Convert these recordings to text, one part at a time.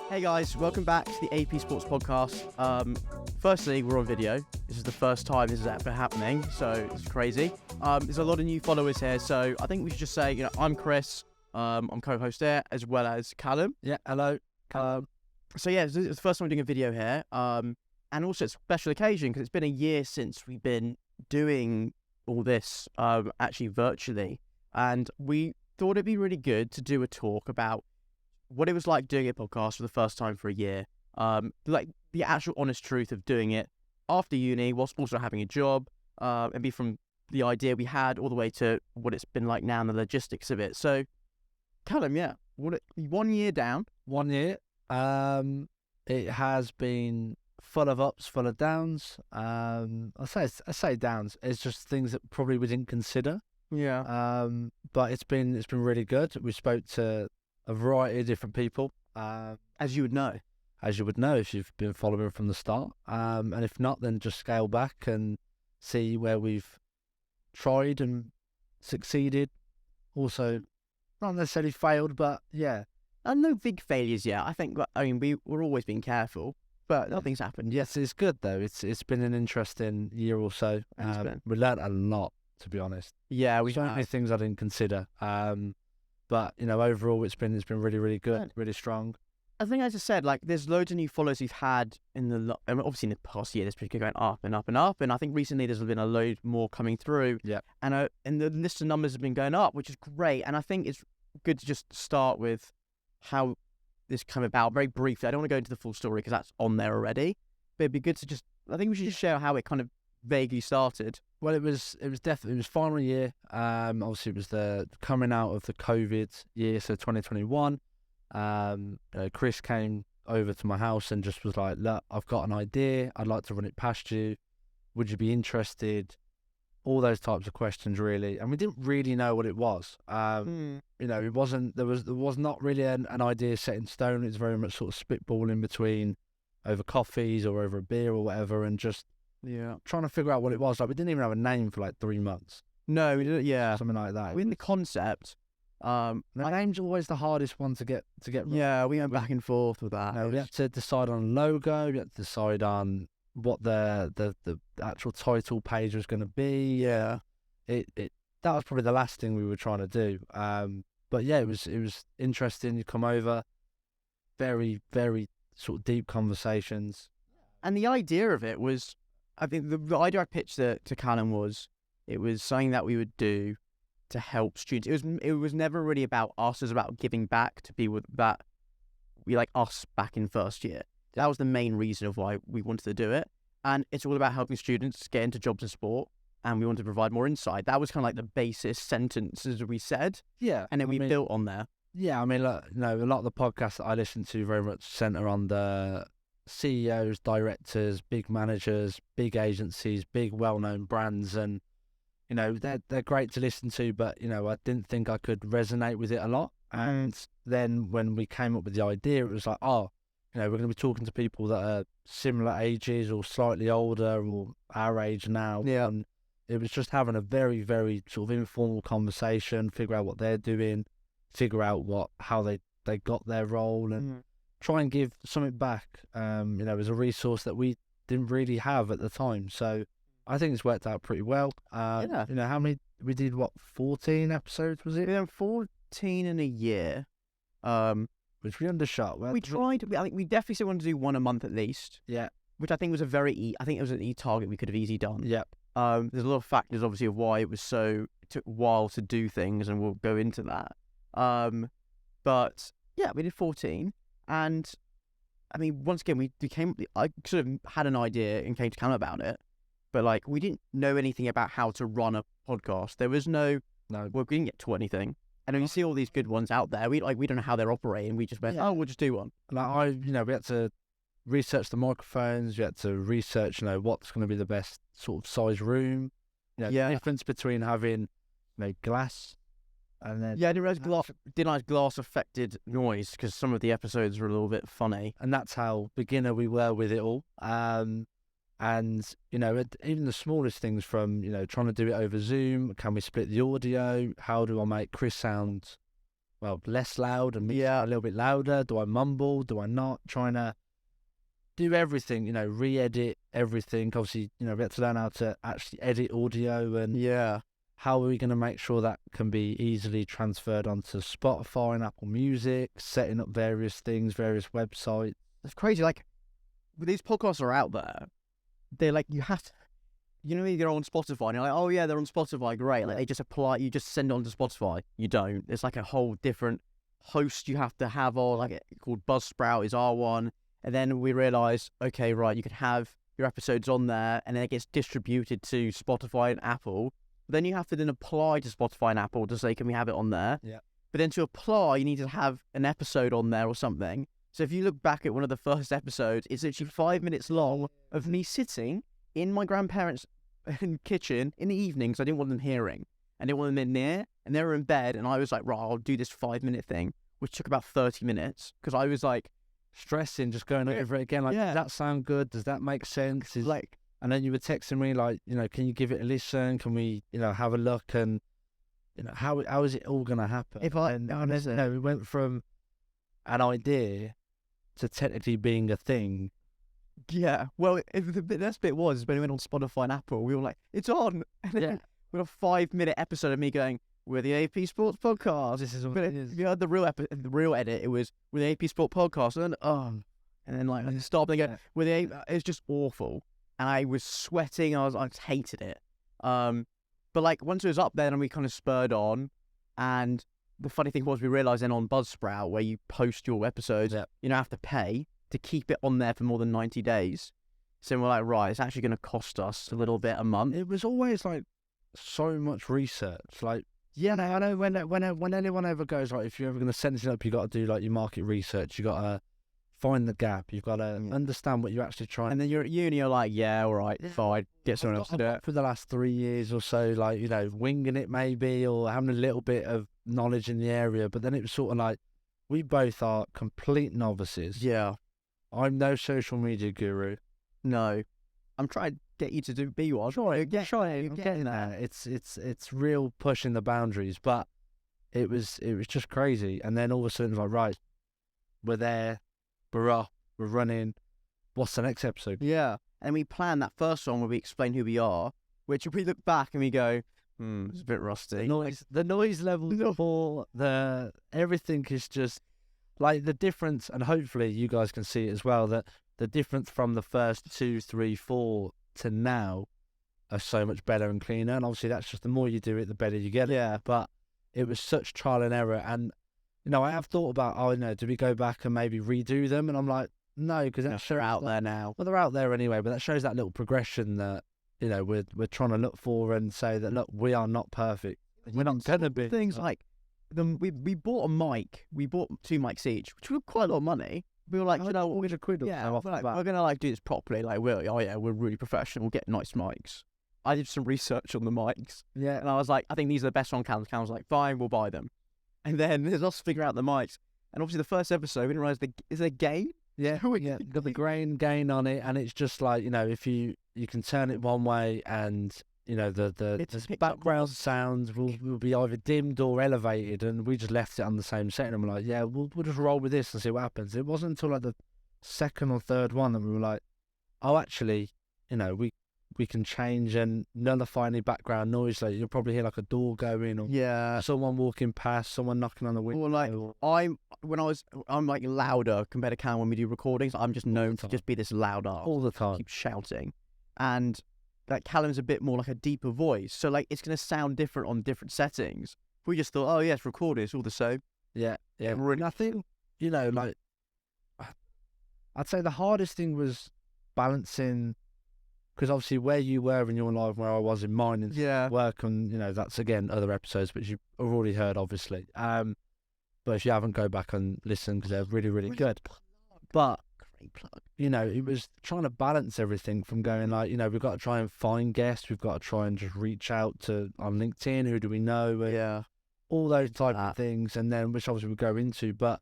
Hey guys, welcome back to the AP Sports Podcast. Firstly, we're on video. This is the first time this is ever happening, so it's crazy. There's a lot of new followers here, so I think we should just say, I'm Chris. I'm co-host there, as well as Callum. Yeah, hello. It's the first time we're doing a video here, and also it's a special occasion because it's been a year since we've been doing all this, actually virtually, and we thought it'd be really good to do a talk about what it was like doing a podcast for the first time for a year, like the actual honest truth of doing it after uni whilst also having a job, and be from the idea we had all the way to what it's been like now and the logistics of it. So, Callum, 1 year down. 1 year. It has been full of ups, full of downs. I say downs. It's just things that probably we didn't consider. Yeah. But it's been really good. We spoke to a variety of different people. As you would know if you've been following from the start. And if not, then just scale back and see where we've tried and succeeded. Also, not necessarily failed, but yeah. And no big failures yet. I think, we're always being careful, but nothing's happened. Yes, it's good though. It's been an interesting year or so. We learned a lot, to be honest. Yeah, so many things I didn't consider. But overall, it's been really, really good, really strong. I think, as I said, there's loads of new followers we've had obviously in the past year. There's been going up and up and up, and I think recently there's been a load more coming through. Yeah, and the list of numbers have been going up, which is great. And I think it's good to just start with how this came about very briefly. I don't want to go into the full story because that's on there already, but it'd be good to I think we should just share how it kind of vaguely started. Well, it was final year. Obviously it was the coming out of the COVID year, so 2021. Chris came over to my house and just was like, look, I've got an idea. I'd like to run it past you. Would you be interested? All those types of questions, really. And we didn't really know what it was. It wasn't, there was not really an idea set in stone. It's very much sort of spitballing between over coffees or over a beer or whatever, and just trying to figure out what it was. We didn't even have a name for 3 months. No, we didn't. Yeah, something like that. In the concept, the name's always the hardest one to get right. Yeah, we went back and forth with that. We had to decide on a logo. We had to decide on what the actual title page was going to be. Yeah, that was probably the last thing we were trying to do. But yeah, it was interesting. You come over, very, very sort of deep conversations. And the idea of it was, I think the idea I pitched to Callum was, it was something that we would do to help students. It was never really about us. It was about giving back to people that we us back in first year. That was the main reason of why we wanted to do it. And it's all about helping students get into jobs in sport. And we wanted to provide more insight. That was kind of the basis sentences we said. Yeah. And then we built on there. Yeah. Look, a lot of the podcasts that I listen to very much center on the CEOs, directors, big managers, big agencies, big well-known brands, and they're great to listen to, but I didn't think I could resonate with it a lot. And then when we came up with the idea, it was like, we're going to be talking to people that are similar ages or slightly older or our age now. Yeah. And it was just having a very, very sort of informal conversation, figure out what they're doing, figure out how they got their role, and try and give something back, as a resource that we didn't really have at the time. So I think it's worked out pretty well. How many, we did 14 episodes, was it? We did 14 in a year. Which we undershot. We tried, I think we definitely still wanted to do one a month at least. Yeah. Which I think was I think it was an target we could have easily done. Yeah. There's a lot of factors, obviously, of why it took a while to do things, and we'll go into that. But yeah, we did 14. And once again, I sort of had an idea and came to Callum about it, but we didn't know anything about how to run a podcast. There was we didn't get to anything. And when you see all these good ones out there, we don't know how they're operating. We just went, we'll just do one. We had to research the microphones. We had to research, what's going to be the best sort of size room. The difference between having, glass and then... Yeah, I didn't realize glass affected noise, because some of the episodes were a little bit funny. And that's how beginner we were with it all. And, even the smallest things from, trying to do it over Zoom. Can we split the audio? How do I make Chris sound less loud and mix Yeah. it a little bit louder? Do I mumble? Do I not? Trying to do everything, re-edit everything. Obviously, we have to learn how to actually edit audio, and Yeah. how are we going to make sure that can be easily transferred onto Spotify and Apple Music, setting up various things, various websites. It's crazy. Like, these podcasts are out there. They're like, you have to, when you go on Spotify and you're like, oh yeah, they're on Spotify, great. Like, they just apply, you just send it on to Spotify. You don't. It's like a whole different host you have to have on, like, called Buzzsprout is our one. And then we realised, okay, right, you can have your episodes on there, and then it gets distributed to Spotify and Apple. Then you have to then apply to Spotify and Apple to say, can we have it on there? Yeah. But then to apply, you need to have an episode on there or something. So if you look back at one of the first episodes, it's literally 5 minutes long of me sitting in my grandparents' kitchen in the evening because I didn't want them hearing. I didn't want them in there, and they were in bed, and I was like, right, I'll do this 5-minute thing, which took about 30 minutes because I was like, stressing, just going over it again. Like, does that sound good? Does that make sense? And then you were texting me like, can you give it a listen? Can we, have a look? And, how is it all going to happen? We went from an idea to technically being a thing. Yeah. Well, the best bit was when we went on Spotify and Apple, we were like, it's on. And then we had a 5-minute episode of me going, we're the AP Sports Podcast. This is what it is. If you heard the real edit, it was with the AP Sport Podcast, and then like I stopped again with it was just awful, and I was sweating. I just hated it. But like once it was up there, and we kind of spurred on, and the funny thing was we realised then on Buzzsprout where you post your episodes, you don't have to pay to keep it on there for more than 90 days. So we're like, right, it's actually going to cost us a little bit a month. It was always like so much research, like. Yeah, no, I know when anyone ever goes, like, if you're ever going to set it up, you got to do, like, your market research. You got to find the gap. You've got to understand what you're actually trying. And then you're at uni, you're like, yeah, all right, fine, get someone else to do it. For the last 3 years or so, like, winging it maybe, or having a little bit of knowledge in the area. But then it was sort of like, we both are complete novices. Yeah. I'm no social media guru. No. I'm trying to get you to be one. I'm getting there. It's real pushing the boundaries, but it was just crazy. And then all of a sudden it was like, right, we're there, we're up, we're running. What's the next episode? Yeah. And we planned that first one where we explain who we are, which if we look back and we go, it's a bit rusty. The noise level for everything is just like the difference, and hopefully you guys can see it as well, that the difference from the first 2, 3, 4 to now are so much better and cleaner. And obviously that's just the more you do it, the better you get it. Yeah. But it was such trial and error. And, I have thought about, do we go back and maybe redo them? And I'm like, no, because they're out there now. Well, they're out there anyway, but that shows that little progression that, we're trying to look for and say that, look, we are not perfect. We're not going to be. Things like, we bought a mic. We bought 2 mics each, which was quite a lot of money. We were like, £100 we're gonna do this properly. Like, we're really professional. We'll get nice mics. I did some research on the mics. Yeah, and I was like, I think these are the best on Callum. Callum was like, fine, we'll buy them. And then there's us figure out the mics. And obviously, the first episode, we didn't realize is there gain? Yeah, you've got the gain on it, and it's just like if you can turn it one way, and the background sounds will be either dimmed or elevated, and we just left it on the same setting. And we're like, yeah, we'll just roll with this and see what happens. It wasn't until like the second or third one that we were like, oh, actually, we can change and nullify any background noise. Like you'll probably hear like a door going, or someone walking past, someone knocking on the window. Or like I'm like louder compared to Callum when we do recordings. I'm just known to just be this loud arse all the time, keep shouting, and like Callum's a bit more like a deeper voice, so like it's gonna sound different on different settings. We just thought, oh yeah, it's recorded, it's all the same. Yeah. Nothing, like I'd say the hardest thing was balancing, because obviously where you were in your life, where I was in mine, and work, and that's again other episodes which you've already heard, obviously. But if you haven't, go back and listen because they're really, really good. But great plug. It was trying to balance everything from going like, we've got to try and find guests, we've got to try and just reach out to on LinkedIn, who do we know, all those type of things, and then which obviously we go into, but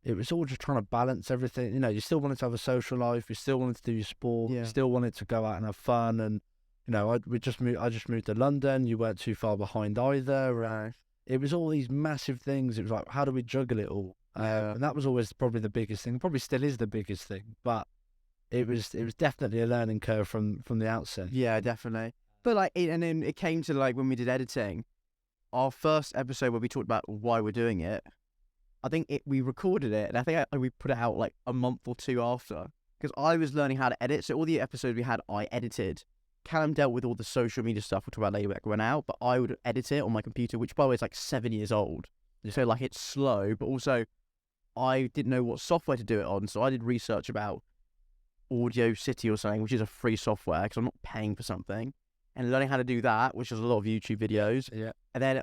it was all just trying to balance everything. You still wanted to have a social life, you still wanted to do your sport, you still wanted to go out and have fun, and I just moved to London. You weren't too far behind either. it was all these massive things. It was like, how do we juggle it all? And that was always probably the biggest thing. Probably still is the biggest thing, but it was definitely a learning curve from the outset. Yeah, definitely. But like, and then it came to like when we did editing, our first episode where we talked about why we're doing it. I think we recorded it, and I think we put it out like a month or two after, because I was learning how to edit. So all the episodes we had, I edited. Callum dealt with all the social media stuff we'll talk about later when it went out, but I would edit it on my computer, which by the way is like 7 years old. Yeah. So like it's slow, but also I didn't know what software to do it on, so I did research about Audio City or something, which is a free software because I'm not paying for something, and learning how to do that, which is a lot of YouTube videos. Yeah. And then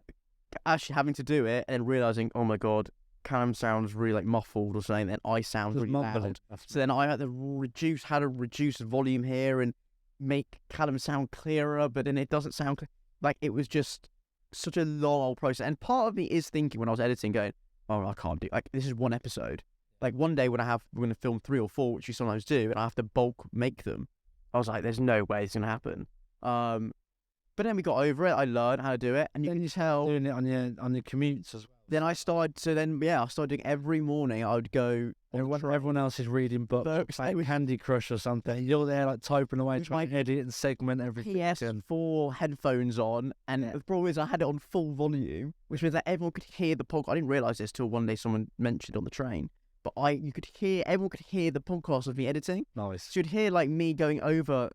actually having to do it and realizing, oh my god, Callum sounds really like muffled or something, then I sound really loud. So then I had to reduce volume here and make Callum sound clearer, but then it doesn't sound like it was just such a long old process. And part of me is thinking when I was editing, going, oh, I can't do, like, this is one episode. Like one day when we're going to film 3 or 4, which we sometimes do, and I have to bulk make them, I was like, there's no way it's going to happen. But then we got over it. I learned how to do it, and you can tell doing it on your commutes as well. Then I started. So then, I started doing every morning. I would go. Everyone else is reading books, like Candy Crush or something. You're there like typing away, trying to edit and segment everything. PS4 headphones on, and the problem is I had it on full volume, which means that everyone could hear the podcast. I didn't realize this till one day someone mentioned on the train. But everyone could hear the podcast of me editing. Nice. So you'd hear like me going over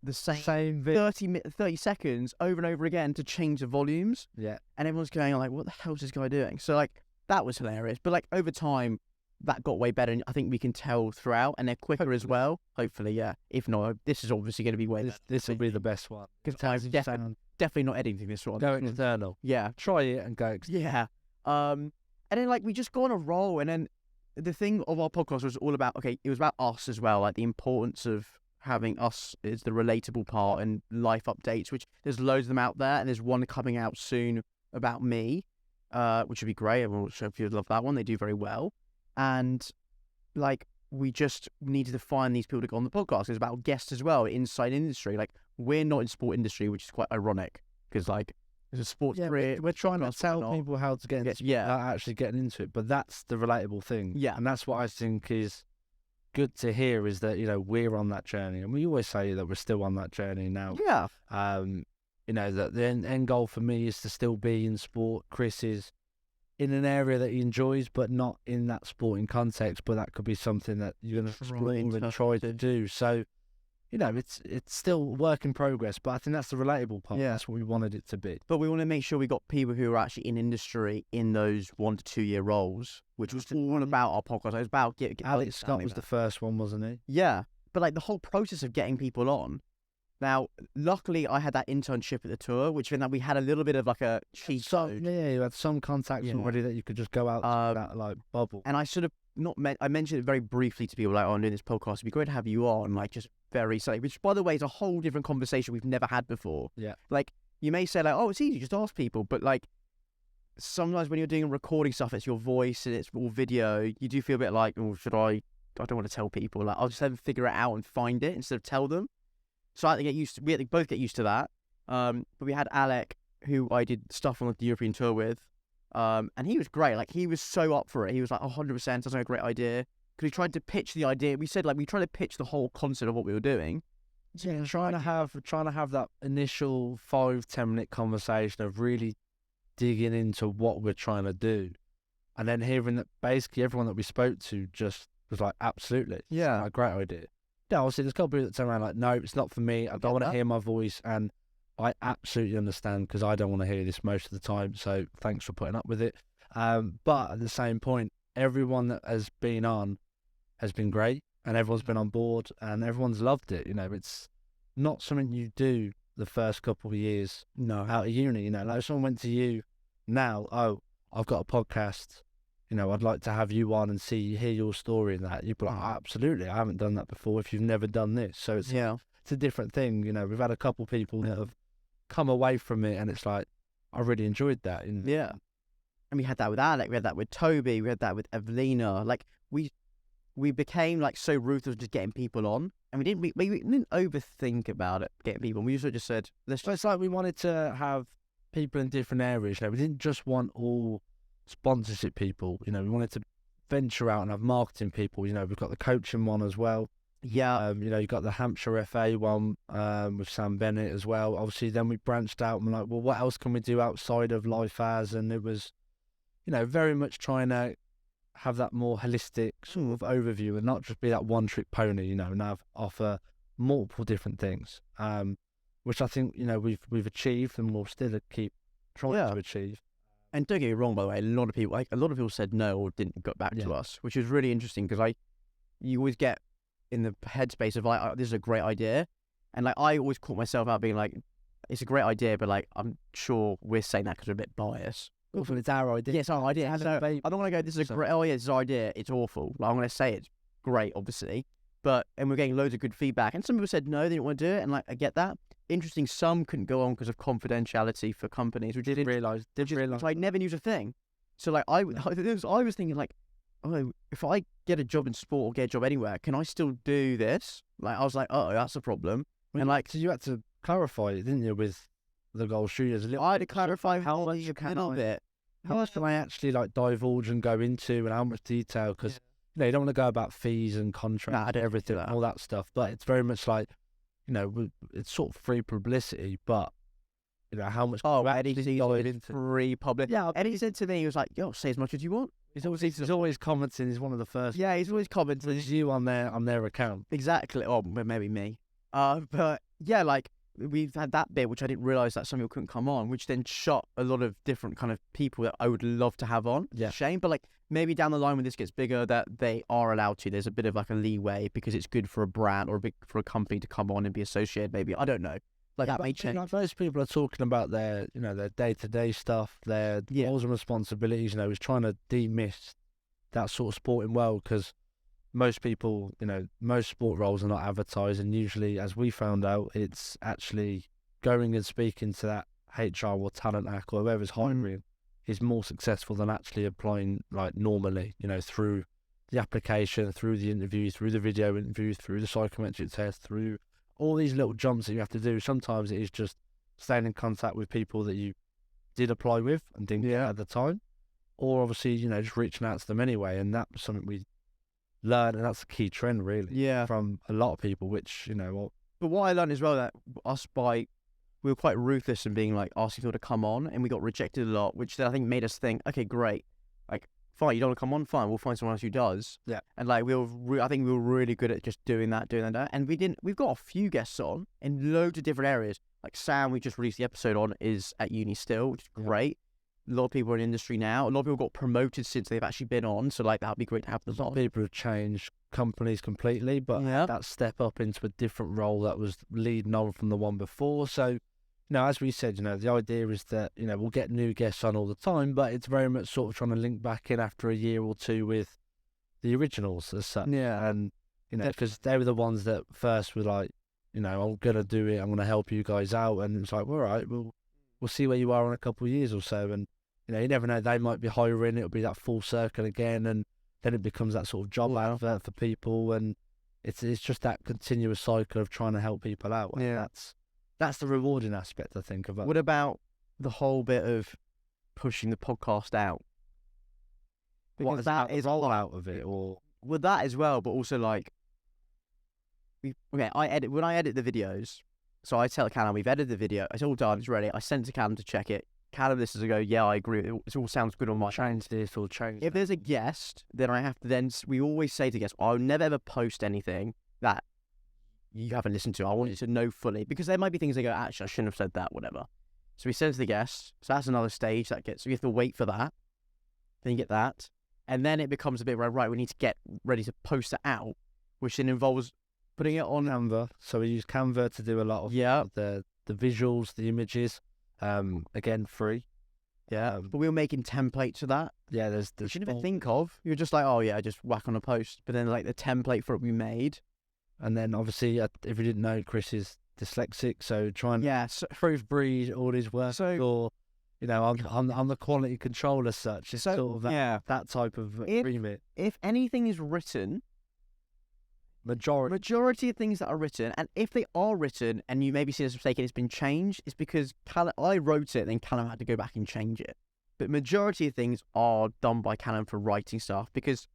the same 30 seconds over and over again to change the volumes. Yeah. And everyone's going like, what the hell is this guy doing? So like that was hilarious. But like over time that got way better, and I think we can tell throughout, and they're quicker as well. Hopefully, yeah. If not, this is obviously going to be way better. This will be the best one. Because I'm definitely not editing this one. Go external. Yeah. Try it and go external. Yeah. And then like we just go on a roll, and then the thing of our podcast was all about, it was about us as well, like the importance of having us is the relatable part, and life updates, which there's loads of them out there, and there's one coming out soon about me, which would be great. Everyone will show if you'd love that one. They do very well. And like we just needed to find these people to go on the podcast. It's about guests as well, inside industry. Like we're not in sport industry, which is quite ironic because like there's a sports career. We're trying to tell people how to get into without actually getting into it, but that's the relatable thing. Yeah. And that's what I think is good to hear, is that, we're on that journey, and we always say that we're still on that journey now. Yeah. That the end goal for me is to still be in sport. Chris is in an area that he enjoys, but not in that sporting context, but that could be something that you're going to try to do. So, it's still work in progress, but I think that's the relatable part. Yeah. That's what we wanted it to be. But we want to make sure we got people who are actually in industry in those 1 to 2 year roles, which was all about our podcast. It was about Alex Scott was the first one, wasn't he? Yeah. But like the whole process of getting people on. Now, luckily, I had that internship at the tour, which meant that we had a little bit of like a cheat code. Yeah, you had some contacts already that you could just go out to that like bubble. And I sort of I mentioned it very briefly to people, like, I'm doing this podcast. It'd be great to have you on, like just very silly, which by the way is a whole different conversation we've never had before. Yeah. Like you may say like, oh, it's easy, just ask people. But like sometimes when you're doing recording stuff, it's your voice and it's all video. You do feel a bit like, oh, I don't want to tell people. Like I'll just have them figure it out and find it instead of tell them. So I had to get used to, we had to both get used to that. But we had Alec, who I did stuff on the European tour with. And he was great. Like he was so up for it. He was like 100%. Sounds like a great idea. Because we tried to pitch the idea. We said like we tried to pitch the whole concept of what we were doing. Yeah, trying to have that initial 5-10 minute conversation of really digging into what we're trying to do, and then hearing that basically everyone that we spoke to just was like, absolutely, yeah, a great idea. Yeah, obviously there's a couple of people that turn around like, no, it's not for me. I don't want to hear my voice, and I absolutely understand because I don't want to hear this most of the time. So thanks for putting up with it. But at the same point, everyone that has been on has been great, and everyone's been on board, and everyone's loved it. It's not something you do the first couple of years out of uni. Like if someone went to you now, oh, I've got a podcast, I'd like to have you on and hear your story and that. You'd be like, oh, absolutely, I haven't done that before if you've never done this. So it's a different thing. We've had a couple people that have come away from it and it's like, I really enjoyed that. Yeah. And we had that with Alec, we had that with Toby, we had that with Evelina. Like we became like so ruthless just getting people on, and we didn't overthink about it, getting people on. We just said, it's like we wanted to have people in different areas. We didn't just want all sponsorship people. We wanted to venture out and have marketing people. We've got the coaching one as well. Yeah. You've got the Hampshire FA one with Sam Bennett as well. Obviously, then we branched out and we're like, well, what else can we do outside of Life As? And it was, very much trying to have that more holistic sort of overview and not just be that one-trick pony, and offer multiple different things, which I think, we've achieved and we'll still keep trying to achieve. And don't get me wrong, by the way, a lot of people said no or didn't get back to us, which is really interesting because you always get in the headspace of this is a great idea, and I always caught myself out being like, it's a great idea, but I'm sure we're saying that because we're a bit biased. Well, it's our idea. Yeah, it's our idea. So I don't want to go, this is a great, this is our idea, it's awful. I'm going to say it's great, obviously, and we're getting loads of good feedback, and some people said no, they didn't want to do it, and I get that. Interesting, some couldn't go on because of confidentiality for companies, which didn't realize. Which I never knew was a thing. So I was thinking if I get a job in sport or get a job anywhere, can I still do this? I was like, oh, that's a problem. So you had to clarify it, didn't you, with the Goal Studios? I had to clarify how much you can of it. How much can I actually divulge and go into, and how much detail? Because you don't want to go about fees and contracts and everything, all that stuff. But it's very much it's sort of free publicity, but how much? Oh, Eddie go into free publicity. Yeah, Eddie said to me, he was like, "Yo, say as much as you want." He's always commenting. He's one of the first. Yeah, he's always commenting. It's you on their account. Exactly. Oh, maybe me. But yeah, we've had that bit, which I didn't realize that some people couldn't come on, which then shot a lot of different kind of people that I would love to have on. Yeah. Shame, but maybe down the line when this gets bigger, that they are allowed to. There's a bit of a leeway because it's good for a brand or for a company to come on and be associated. Maybe, I don't know. That may change. Most people are talking about their day-to-day stuff, their roles and responsibilities. Is trying to demyth that sort of sporting world, because most people, most sport roles are not advertised, and usually, as we found out, it's actually going and speaking to that HR or talent act or whoever's hiring is more successful than actually applying normally. Through the application, through the interview, through the video interview, through the psychometric test, through all these little jumps that you have to do. Sometimes it is just staying in contact with people that you did apply with and didn't get at the time, or obviously, just reaching out to them anyway. And that was something we learned, and that's a key trend, really, from a lot of people, which, But what I learned as well, that we were quite ruthless in being asking people to come on, and we got rejected a lot, which then I think made us think, okay, great. Fine, you don't want to come on? Fine, we'll find someone else who does. Yeah. And I think we were really good at just doing that. And we've got a few guests on in loads of different areas. Sam, we just released the episode on, is at uni still, which is great. A lot of people are in the industry now. A lot of people got promoted since they've actually been on. So that'd be great to have them on. A lot of people have changed companies completely, but that step up into a different role that was leading on from the one before. So, as we said, the idea is that, we'll get new guests on all the time, but it's very much sort of trying to link back in after a year or two with the originals as such. Yeah. And, because they were the ones that first were like, I'm going to do it, I'm going to help you guys out. And it's all right, we'll see where you are in a couple of years or so. And, you never know, they might be hiring, it'll be that full circle again. And then it becomes that sort of job advert for people. And it's just that continuous cycle of trying to help people out. Yeah. That's the rewarding aspect, I think, of it. What about the whole bit of pushing the podcast out? Because that is all out of it, or with that as well, but also when I edit the videos, so I tell Callum we've edited the video, it's all done, it's ready. I send it to Callum to check it. Callum listens and go, yeah, I agree. It all sounds good on my. Change this or change. If there's a guest, then I have to we always say to guests, I'll never ever post anything that you haven't listened to. I want you to know fully, because there might be things they go, actually, I shouldn't have said that, whatever. So we send it to the guest. So that's another stage so you have to wait for that. Then you get that. And then it becomes a bit right, we need to get ready to post it out, which then involves putting it on Canva. So we use Canva to do a lot of the visuals, the images. Again, free. Yeah. But we were making templates for that. Yeah, there's you should never think of. You're just like, oh yeah, just whack on a post. But then the template for it we made. And then obviously, if you didn't know, Chris is dyslexic, so try and proofread all his work. Or, I'm the quality control as such. It's sort of that type of remit. If anything is written, Majority of things that are written, and if they are written and you maybe see a mistake and it's been changed, it's because I wrote it and then Callum had to go back and change it. But majority of things are done by Callum for writing stuff because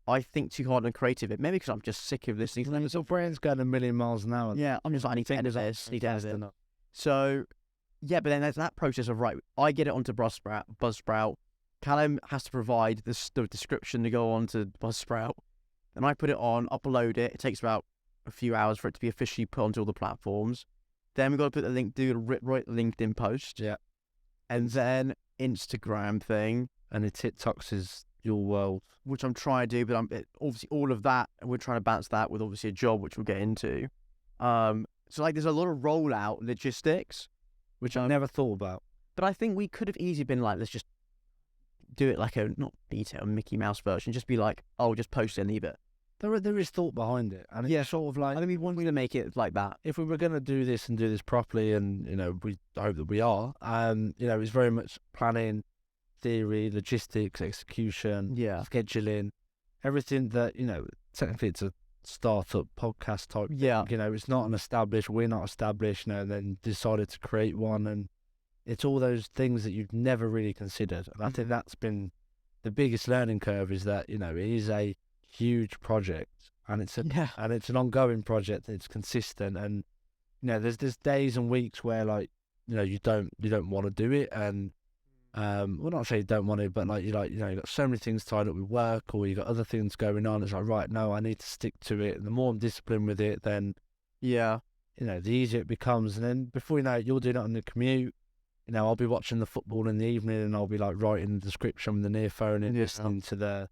I think too hard and creative. Maybe because I'm just sick of listening to them. So brain's going a million miles an hour. Yeah, I'm just like, I need to edit this, need to edit it. So, yeah, but then there's that process of, right, I get it onto Buzzsprout. Callum has to provide the description to go on to Buzzsprout. Then I put it on, upload it. It takes about a few hours for it to be officially put onto all the platforms. Then we've got to put the link, write the LinkedIn post. Yeah. And then Instagram thing. And the TikToks is your world. Which I'm trying to do, but obviously all of that, we're trying to balance that with obviously a job, which we'll get into. So like there's a lot of rollout logistics. Which I never thought about. But I think we could have easily been like, let's just do it like a, not beta, a Mickey Mouse version. Just be like, oh, just post it and leave it. There is thought behind it. And it's sort of like, I think we wanted to make it like that. If we were going to do this and do this properly, and, you know, I hope that we are, you know, it's very much planning, theory, logistics, execution, scheduling, everything that, you know, technically it's a startup podcast type thing. You know, it's not we're not established, you know, and then decided to create one, and it's all those things that you've never really considered. And I think that's been the biggest learning curve, is that, you know, it is a huge project, and it's an ongoing project, and it's consistent, and, you know, there's days and weeks where, like, you know, you don't want to do it, and well, not say you don't want to, but like, you know, you got so many things tied up with work, or you got other things going on. It's like, right, no, I need to stick to it. And the more I'm disciplined with it, then you know, the easier it becomes. And then before you know it, you're doing it on the commute. You know, I'll be watching the football in the evening, and I'll be like writing the description with the near phone and listening to the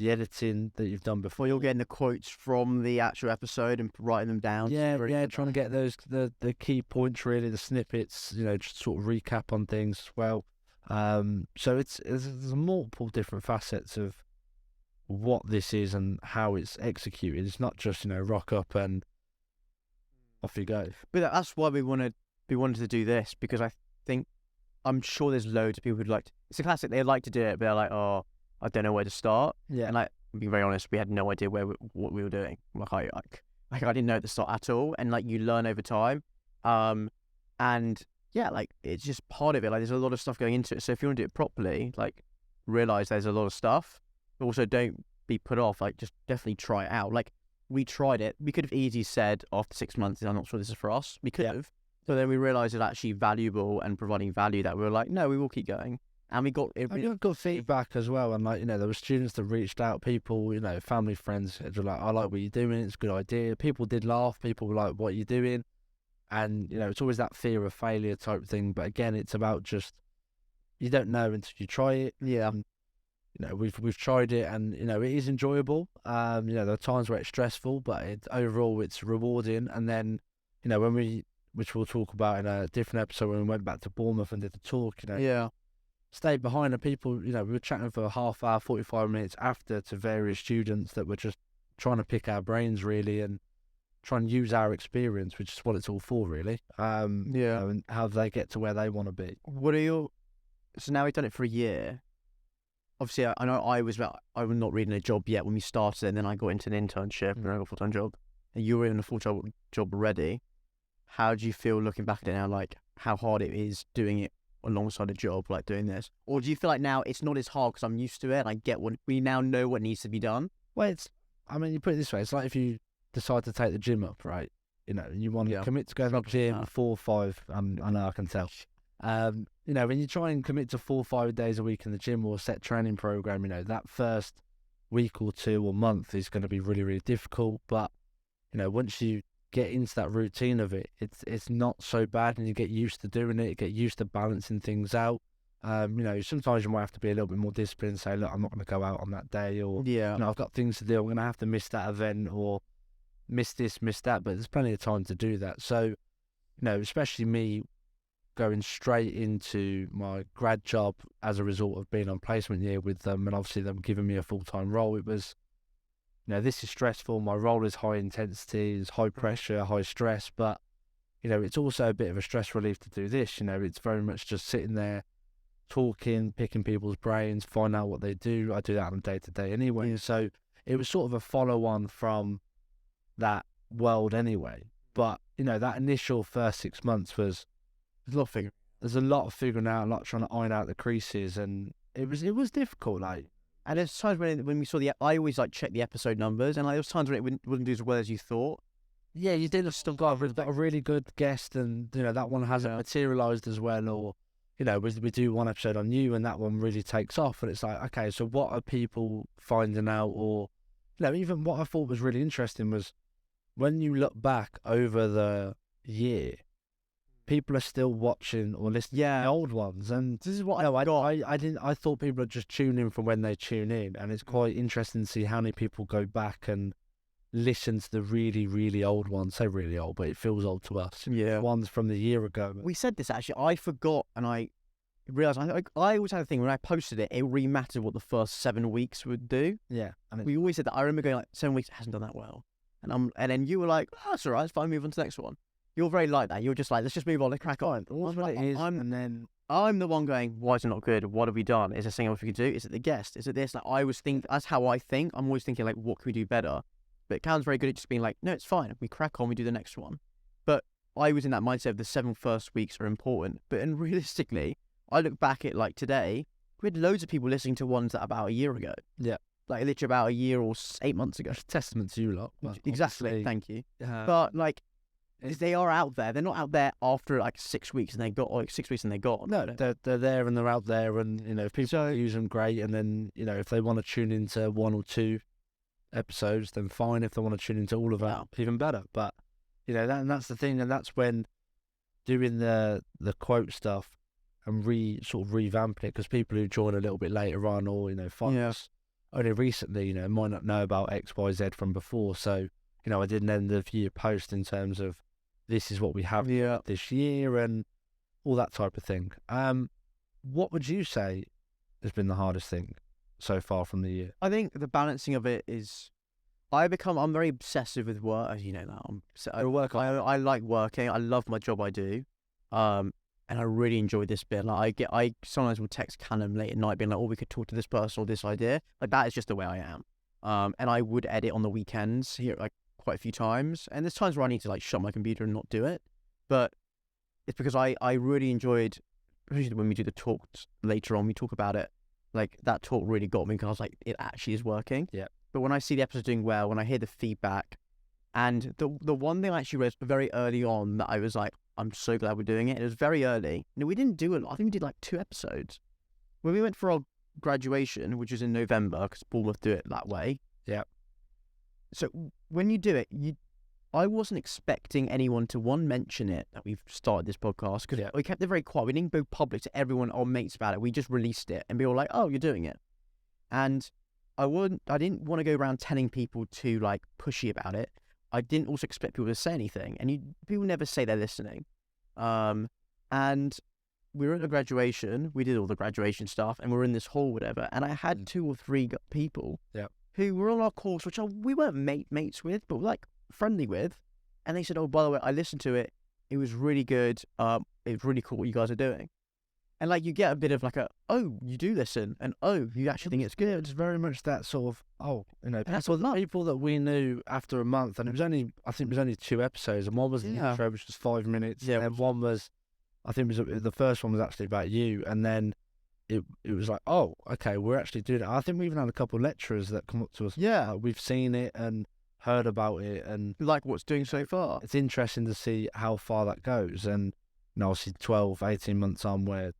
editing that you've done before. You're getting the quotes from the actual episode and writing them down. Trying to get those the key points, really, the snippets. You know, just sort of recap on things as well. So there's multiple different facets of what this is and how it's executed. It's not just, you know, rock up and off you go. But that's why we wanted to do this, because I'm sure there's loads of people who'd like to, it's a classic, they like to do it, but they're like, oh, I don't know where to start. And like, being very honest, we had no idea what we were doing. Like I didn't know at the start at all, and like you learn over time. And yeah, like, it's just part of it. Like, there's a lot of stuff going into it. So if you want to do it properly, like, realize there's a lot of stuff. But also, don't be put off. Like, just definitely try it out. Like, we tried it. We could have easily said after 6 months, I'm not sure this is for us. We could have. So then we realized it's actually valuable and providing value, that we were like, no, we will keep going. And we got it. We got feedback as well. And, like, you know, there were students that reached out, people, you know, family, friends, were like, I like what you're doing. It's a good idea. People did laugh. People were like, what are you doing? And, you know, it's always that fear of failure type thing. But again, it's about just, you don't know until you try it. Yeah. You know, we've tried it, and, you know, it is enjoyable. You know, there are times where it's stressful, but overall it's rewarding. And then, you know, which we'll talk about in a different episode, when we went back to Bournemouth and did the talk, you know. Stayed behind, and people, you know, we were chatting for a half hour, 45 minutes after, to various students that were just trying to pick our brains, really, and try and use our experience, which is what it's all for, really. You know, and how they get to where they want to be. So now we've done it for a year. Obviously, I know I was not reading a job yet when we started, and then I got into an internship and I got a full-time job. And you were in a full-time job already. How do you feel looking back at it now, like how hard it is doing it alongside a job, like doing this? Or do you feel like now it's not as hard because I'm used to it and I get we now know what needs to be done? Well, you put it this way, it's like if you decide to take the gym up, right? You know, you want to commit to going to the gym 4 or 5, I know, I can tell. You know, when you try and commit to 4 or 5 days a week in the gym, or a set training program, you know, that first week or 2 or month is going to be really, really difficult. But, you know, once you get into that routine of it, it's not so bad, and you get used to doing it, get used to balancing things out. You know, sometimes you might have to be a little bit more disciplined and say, look, I'm not going to go out on that day, or, you know, I've got things to do, I'm going to have to miss that event, or miss this, miss that, but there's plenty of time to do that. So, you know, especially me going straight into my grad job as a result of being on placement year with them, and obviously them giving me a full-time role, it was, you know, this is stressful, my role is high intensity, it's high pressure, high stress, but, you know, it's also a bit of a stress relief to do this. You know, it's very much just sitting there, talking, picking people's brains, find out what they do. I do that on a day-to-day anyway. So it was sort of a follow-on from that world anyway. But that initial first 6 months was there's a lot of figuring out, a lot trying to iron out the creases, and it was difficult. Like, and there's times when we saw I always like check the episode numbers, and like there's times when it wouldn't do as well as you thought. Yeah, you did still got a really good guest, and that one hasn't materialized as well, or we do one episode on you, and that one really takes off, and it's like, okay, so what are people finding out? Or even what I thought was really interesting was when you look back over the year, people are still watching or listening to the old ones, and this is what I thought people would just tune in from when they tune in, and it's quite interesting to see how many people go back and listen to the really, really old ones. Say really old, but it feels old to us. Yeah, ones from the year ago. We said this actually. I forgot, and I realized I always had a thing when I posted it. It really mattered what the first 7 weeks would do. Yeah, and we always said that. I remember going like 7 weeks, it hasn't done that well, and then you were like, oh, that's all right, it's fine, move on to the next one. You're very like that. You're just like, let's just move on, let's crack on. And then I'm the one going, why is it not good? What have we done? Is there something else we could do? Is it the guest? Is it this? Like, I was thinking, that's how I think. I'm always thinking like, what can we do better? But Callum's very good at just being like, no, it's fine. We crack on, we do the next one. But I was in that mindset of the 7 first weeks are important. But and realistically, I look back at like today, we had loads of people listening to ones that about a year ago. Yeah. Like literally about a year or 8 months ago. Testament to you lot. Exactly. Thank you. But like, they are out there. They're not out there after like 6 weeks and they got like 6 weeks and they got. No, they're there and they're out there, and if people use them, great. And then if they want to tune into 1 or 2 episodes, then fine. If they want to tune into all of that, even better. But that's the thing, and that's when doing the quote stuff and sort of revamping it, because people who join a little bit later on, or find us only recently, might not know about XYZ from before. So I did an end of year post in terms of this is what we have this year and all that type of thing. What would you say has been the hardest thing so far from the year? I think the balancing of it is, I'm very obsessive with work, as you know that. I like working. I love my job I do. And I really enjoy this bit. Like I sometimes will text Callum late at night being like, oh, we could talk to this person or this idea. Like that is just the way I am. And I would edit on the weekends here like quite a few times. And there's times where I need to like shut my computer and not do it. But it's because I really enjoyed, especially when we do the talks later on, we talk about it. Like that talk really got me because I was like, it actually is working. Yeah. But when I see the episode doing well, when I hear the feedback, and the one thing I actually read very early on that I was like, I'm so glad we're doing it. It was very early. We didn't do a lot. I think we did like 2 episodes. When we went for our graduation, which was in November, because Bournemouth do it that way. Yeah. So when you do it, I wasn't expecting anyone to mention it that we've started this podcast, because we kept it very quiet. We didn't go public to everyone, our mates, about it. We just released it and be all like, oh, you're doing it. And I didn't want to go around telling people to like pushy about it. I didn't also expect people to say anything, and people never say they're listening. And we were at a graduation. We did all the graduation stuff, and we were in this hall, whatever. And I had 2 or 3 people who were on our course, which we weren't mates with, but like friendly with. And they said, "Oh, by the way, I listened to it. It was really good. It was really cool what you guys are doing." And like you get a bit of like oh, you do listen, and oh, you actually think it's good. It's very much that sort of people that we knew after a month, and I think it was only 2 episodes, and one was the intro, which was 5 minutes, and one was, I think the first one was actually about you, and then it was like, oh, okay, we're actually doing it. I think we even had a couple of lecturers that come up to us. Yeah, we've seen it and heard about it, and like what's doing so far. It's interesting to see how far that goes, and obviously 12, 18 months on where.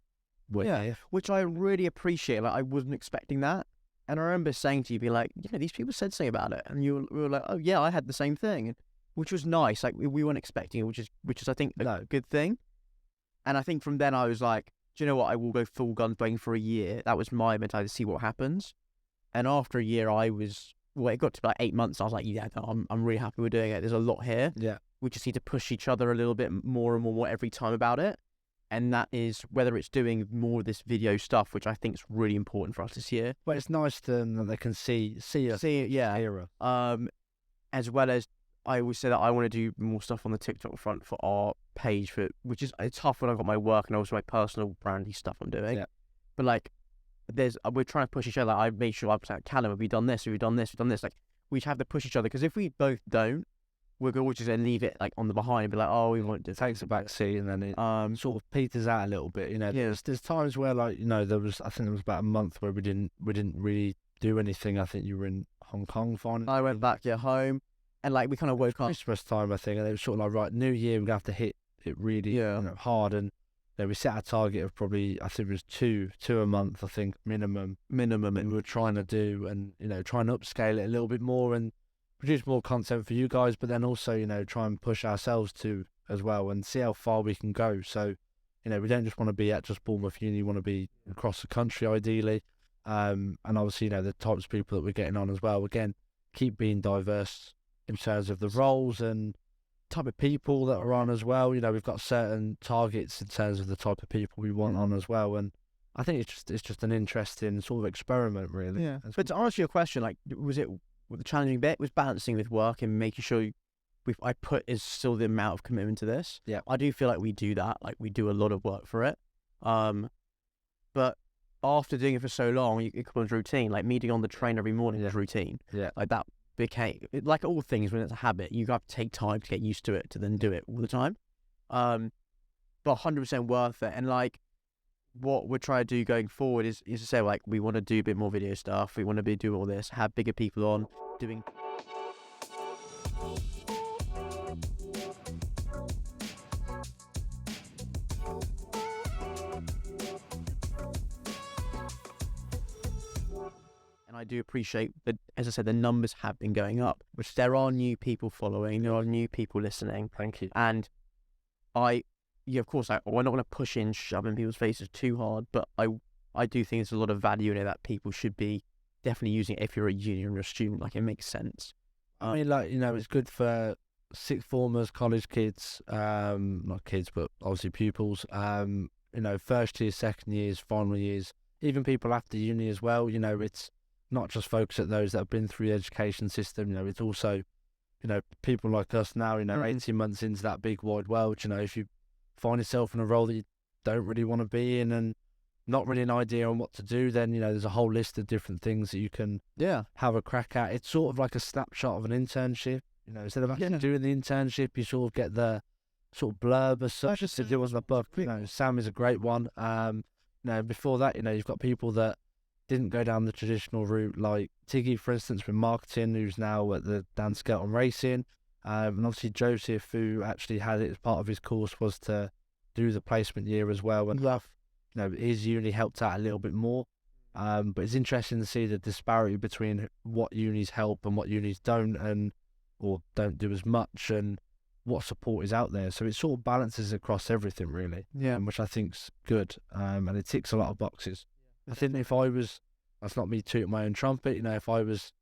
Which I really appreciate. Like I wasn't expecting that, and I remember saying to you, be like, these people said something about it, and we were like, oh yeah, I had the same thing, which was nice. Like we weren't expecting it, which is I think a good thing. And I think from then I was like, do you know what? I will go full guns blazing for a year. That was my mentality to see what happens. And after a year, it got to about 8 months. I was like, yeah, no, I'm really happy we're doing it. There's a lot here. Yeah, we just need to push each other a little bit more and more every time about it. And that is whether it's doing more of this video stuff, which I think is really important for us this year. But it's nice to them that they can see us. Hear us. As well as I always say that I want to do more stuff on the TikTok front for our page, which is it's tough when I've got my work and also my personal brandy stuff I'm doing. Yeah. But like, we're trying to push each other. I made sure I was like, Callum, have we done this? Have we done this? We've done this. Like, we have to push each other, because if we both don't, we're always just gonna leave it like on the behind and be like, oh, we won't do It takes a back seat, and then it sort of peters out a little bit. You know, Yeah. there's times where, like, I think there was about a month where we didn't really do anything. I think you were in Hong Kong finally. I went back home, and like we kind of woke up. Christmas time, I think, and it was sort of like, right, New Year, we're gonna have to hit it really hard, and we set a target of probably, I think it was two a month, I think, minimum, and we were trying to do, and try and upscale it a little bit more and produce more content for you guys, but then also try and push ourselves to as well and see how far we can go. So we don't just want to be at just Bournemouth Uni, we want to be across the country ideally, and obviously the types of people that we're getting on as well, again, keep being diverse in terms of the roles and type of people that are on as well. We've got certain targets in terms of the type of people we want on as well, and I think it's just an interesting sort of experiment, really. Yeah. But to answer your question, like, the challenging bit was balancing with work and making sure I put is still the amount of commitment to this. Yeah. I do feel like we do that. Like, we do a lot of work for it. But after doing it for so long, it becomes routine. Like, meeting on the train every morning is routine. Yeah. Like, that became, like all things, when it's a habit, you have to take time to get used to it to then do it all the time. But 100% worth it. And like, what we're trying to do going forward is to say, like, we want to do a bit more video stuff. We want to be doing all this, have bigger people on doing. And I do appreciate that, as I said, the numbers have been going up, which there are new people following, there are new people listening. Thank you. And of course, we're not going to push in, shove in people's faces too hard, but I do think there's a lot of value in it that people should be definitely using it if you're a junior and you're a student. Like, it makes sense. I mean, like, it's good for sixth formers, college kids, not kids, but obviously pupils, first years, second years, final years, even people after uni as well. It's not just focus at those that have been through the education system. It's also, people like us now, 18 months into that big wide world, if you find yourself in a role that you don't really want to be in and not really an idea on what to do, then, there's a whole list of different things that you can have a crack at. It's sort of like a snapshot of an internship. Instead of actually doing the internship, you sort of get the sort of blurb as such to do on the book. Sam is a great one. Before that, you've got people that didn't go down the traditional route, like Tiggy, for instance, with marketing, who's now at the Dan Skelton Racing. And obviously Joseph, who actually had it as part of his course, was to do the placement year as well. And his uni helped out a little bit more. But it's interesting to see the disparity between what unis help and what unis don't, or don't do as much, and what support is out there. So it sort of balances across everything, really. Yeah. Which I think's good. And it ticks a lot of boxes. I think if I was, that's not me tooting my own trumpet, if I was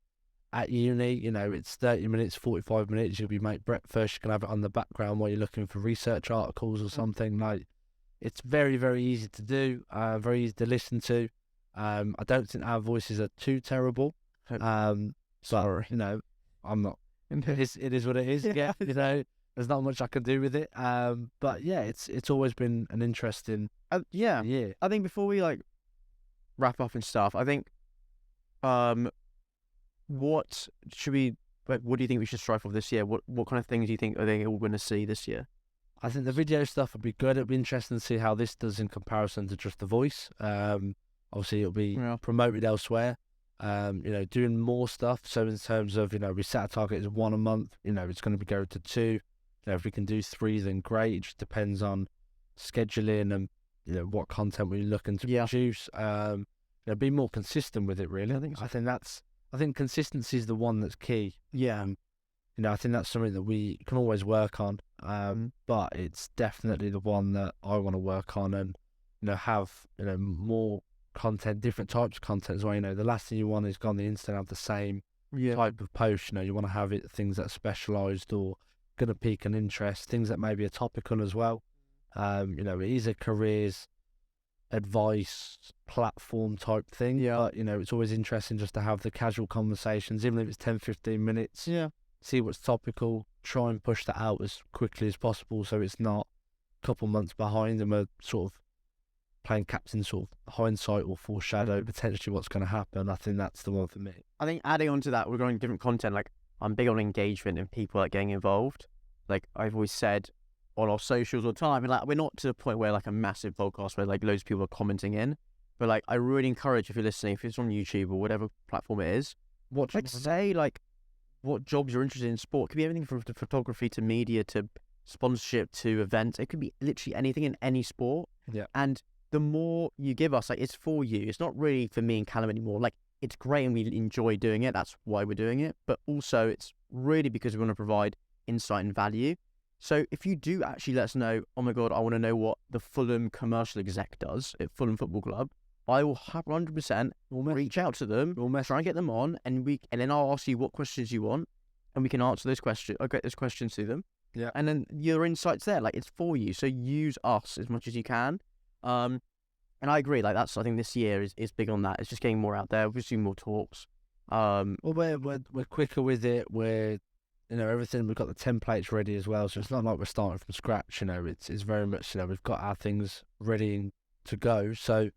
at uni, it's 30 minutes, 45 minutes, you'll be make breakfast, you can have it on the background while you're looking for research articles or something. Like, it's very, very easy to do, very easy to listen to. I don't think our voices are too terrible. Sorry. I'm not. It is what it is. Yeah. There's not much I can do with it. But yeah, it's always been an interesting year. I think before we wrap up and stuff, I think what do you think we should strive for this year? What kind of things do you think are they all going to see this year? I think the video stuff would be good. It'll be interesting to see how this does in comparison to just The Voice. Obviously it'll be promoted elsewhere. Doing more stuff. So in terms of, we set a target as 1 a month, it's going to be going to 2. If we can do 3, then great. It just depends on scheduling and, what content we're looking to produce. Be more consistent with it, really. I think consistency is the one that's key. Yeah. I think that's something that we can always work on. But it's definitely the one that I want to work on and, have, more content, different types of content as well. The last thing you want is go on the internet and have the same type of post. You want to have it things that are specialised or going to pique an interest, things that maybe are topical as well. It is a careers advice platform type thing. But it's always interesting just to have the casual conversations, even if it's 10-15 minutes. See what's topical, try and push that out as quickly as possible so it's not a couple months behind and we're sort of playing captain, sort of hindsight or foreshadow potentially what's going to happen. I think that's the one for me. I think adding on to that, we're going different content. Like, I'm big on engagement and people like getting involved. Like I've always said on our socials all the time, and like we're not to the point where like a massive podcast where like loads of people are commenting in, but like I really encourage, if you're listening, if it's on YouTube or whatever platform it is, say like what jobs you're interested in sport. It could be everything from photography to media to sponsorship to events. It could be literally anything in any sport. Yeah. And the more you give us, like it's for you. It's not really for me and Callum anymore. Like it's great and we enjoy doing it. That's why we're doing it. But also it's really because we want to provide insight and value. So if you do actually let us know, oh my God, I want to know what the Fulham commercial exec does at Fulham Football Club, I will 100% reach out to them. We'll try and get them on, and then I'll ask you what questions you want, and we can answer those questions. I'll get those questions to them. Yeah. And then your insights there, like it's for you. So use us as much as you can. And I agree. Like I think this year is big on that. It's just getting more out there. We're doing more talks. Well, we're quicker with it. We're everything. We've got the templates ready as well. So it's not like we're starting from scratch. It's very much we've got our things ready to go. So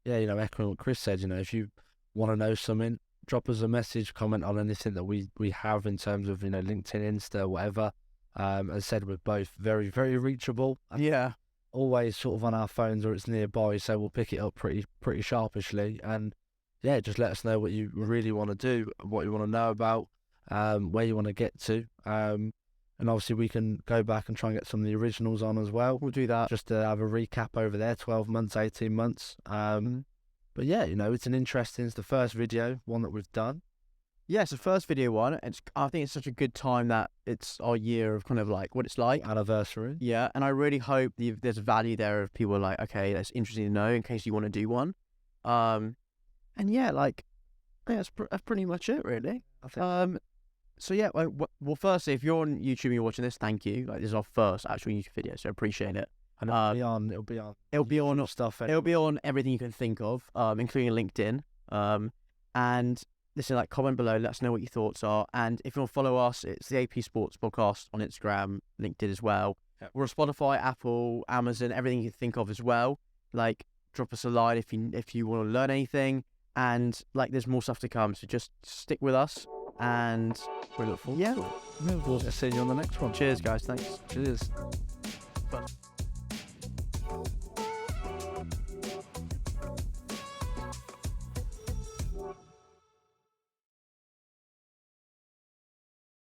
yeah, echoing what Chris said. If you want to know something, drop us a message, comment on anything that we have in terms of LinkedIn, Insta, whatever. As I said, we're both very, very reachable. Yeah. Always sort of on our phones or it's nearby, so we'll pick it up pretty sharpishly. And yeah, just let us know what you really want to do, what you want to know about, where you want to get to. And obviously we can go back and try and get some of the originals on as well. We'll do that. Just to have a recap over there, 12 months, 18 months. But yeah, it's it's the first video, one that we've done. Yeah, it's the first video one. I think it's such a good time that it's our year of kind of like what it's like. Anniversary. Yeah, and I really hope there's value there of people like, okay, that's interesting to know in case you want to do one. And yeah, that's pretty much it, really. I think. So yeah, well, firstly, if you're on YouTube and you're watching this, thank you. Like, this is our first actual YouTube video, so I appreciate it. And it'll be on stuff. It'll be on everything you can think of, including LinkedIn. And listen, comment below, let us know what your thoughts are. And if you want to follow us, it's the AP Sports Podcast on Instagram, LinkedIn as well. Yep. We're on Spotify, Apple, Amazon, everything you can think of as well. Drop us a line if you want to learn anything. And there's more stuff to come, so just stick with us. And we look forward to it. We'll see you on the next one. Cheers, guys. Thanks. Cheers.